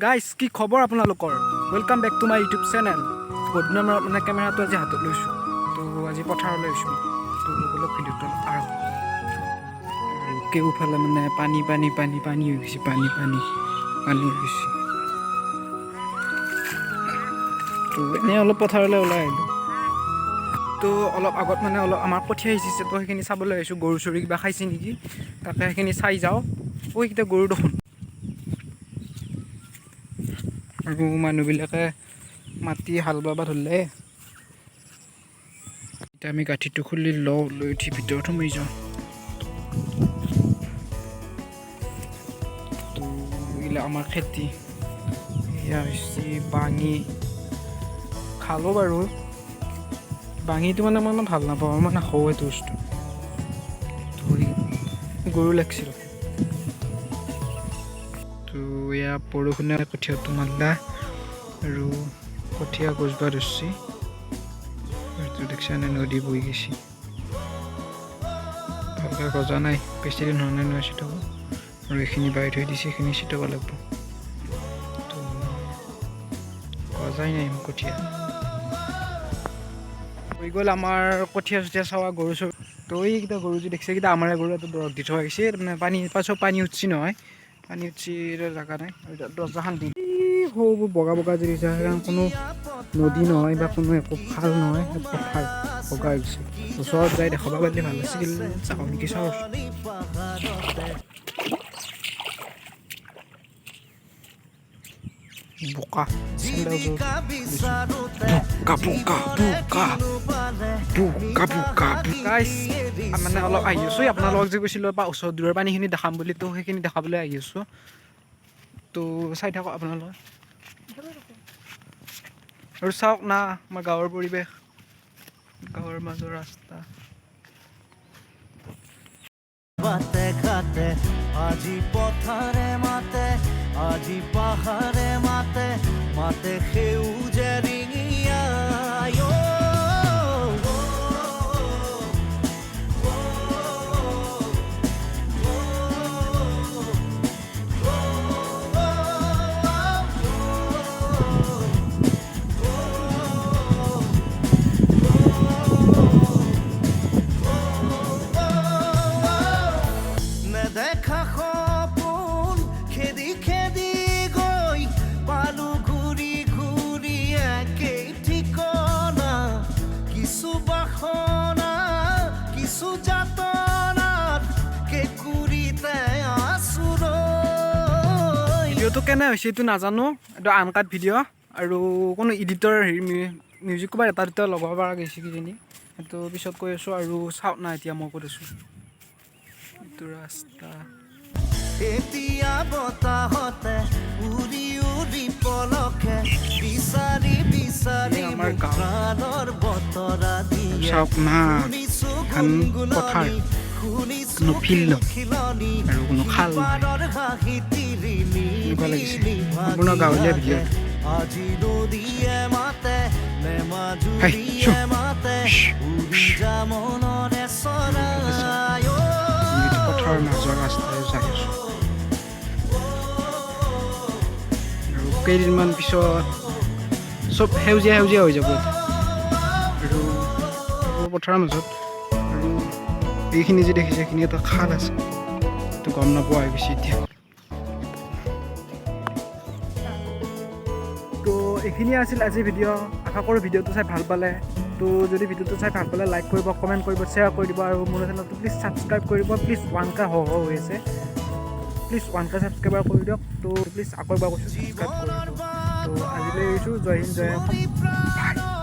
guys কি খবৰ আপোনালোকৰ welcome back to my YouTube channel গধূলি মানে কেমেৰাটো আজি হাতত লৈছোঁ তো আজি পথাৰলৈ আহিছোঁ তো অলপ ভিডিঅ'টো আৰম্ভ কেউফালে মানে পানী হৈ গৈছে পানী হৈ গৈছে তো এনেই অলপ পথাৰলৈ ওলাই আহিলোঁ তো অলপ আগত মানে অলপ আমাৰ কঠীয়া সিঁচিছে তো সেইখিনি চাবলৈ আহিছোঁ গৰু চৰু কিবা খাইছে নেকি তাকে সেইখিনি চাই যাওঁ এইকেইটা গৰু দেখোন আৰু মানুহবিলাকে মাটি হাল বাব ধৰিলে এতিয়া আমি গাঁঠিটো খুলি লওঁ লৈ উঠি ভিতৰত সোমাই যাওঁ তো এইবিলাক আমাৰ খেতি এয়া হৈছে বাঙি খালোঁ বাৰু বাঙিটো মানে মই ইমান ভাল নাপাওঁ মই নাখাওঁ এইটো বস্তু গৰু লাগিছিল তো এয়া বৰষুণে কঠীয়াটো মাৰিলা আৰু কঠীয়া গছবা ধৰিছে এইটো দেখিছা নে নদী বৈ গৈছে ভালকৈ গজা নাই বেছি দিন হোৱা নাই নহয় চিটাব আৰু এইখিনি বাঢ়ি থৈ দিছে এইখিনি চিটাব লাগিব তো গজাই নাই কঠীয়া হৈ গ'ল আমাৰ কঠীয়া চঠীয়া চাৱা গৰু চৰু তো এইকেইটা গৰু যে দেখিছে এইকেইটা আমাৰে গৰু এটা দৰৱ দি থোৱা হৈছে মানে পানী পাছত পানী উঠছি নহয় পানী উঠছি জেগা নাই দৰ্জাখন দি সৰু বগা যে দিছে সেইকাৰণে কোনো নদী নহয় বা কোনো একো খাল নহয় পথাৰ বগা হৈছে ওচৰত যাই দেখাব পাৰিলে ভাল আছিল চাওঁ নেকি চাওঁ বোকা মানে অলপ আহি আছোঁ আপোনালোকক যে কৈছিলোঁ বা ওচৰত দূৰৰ পানীখিনি দেখাম বুলি তো সেইখিনি দেখাবলৈ আহি আছোঁ তো চাই থাকক আপোনালোকে আৰু চাওক না আমাৰ গাঁৱৰ পৰিৱেশ গাঁৱৰ মাজৰ ৰাস্তা বাতে ঘাটে আজি পথাৰে মাতে আজি পাহাৰে মাতে মাতে সেউজে ৰিঙিয়া ভিডিঅ'টো কেনে হৈছে এইটো নাজানো এইটো আনকাট ভিডিঅ' আৰু কোনো এডিটৰ হেৰি মিউজিক ক'ৰবাত এটা দুটা লগাব পৰা গৈছে কিজানি সেইটো পিছত কৈ আছোঁ আৰু চাওক না এতিয়া মই কৈ আছোঁ এইটো ৰাস্তা এতিয়া বতাহতে উৰি উৰি পলকে বিচাৰি বিচাৰি আমাৰ গাঁৱৰ বতৰা দিয়ে চাওক না এখন পথাৰ কোনো ফিল্ড আৰু কোনো খাল এনেকুৱা লাগিছে সম্পূৰ্ণ গাঁৱলীয়া ভিডিঅ' আজি নদীয়ে মাতে মাজুলীয়ে মাতে উৰি যা মনৰে চৰাই পথাৰৰ মাজৰ ৰাস্তাৰে যাই আছোঁ আৰু কেইদিনমান পিছত চব সেউজীয়া হৈ যাব আৰু পথাৰৰ মাজত আৰু এইখিনি যে দেখিছে এইখিনি এটা খাল আছে এইটো গম নাপোৱা হৈ গৈছে এতিয়া তো এইখিনিয়ে আছিল আজিৰ ভিডিঅ' আশা কৰোঁ ভিডিঅ'টো চাই ভাল পালে তো যদি ভিডিঅ'টো চাই ভাল পালে লাইক কৰিব কমেণ্ট কৰিব শ্বেয়াৰ কৰি দিব আৰু মোৰ চেনেলটো প্লিজ ছাবস্ক্ৰাইব কৰিব প্লিজ 1K হৈ আছে প্লিজ 1K ছাবস্ক্ৰাইবাৰ কৰি দিয়ক তো প্লিজ আকৌ এবাৰ কৈছোঁ ছাবস্ক্ৰাইব কৰি দিয়ক তো আজিলৈ এৰিছোঁ জয় হিন্দ জয় অসম বাই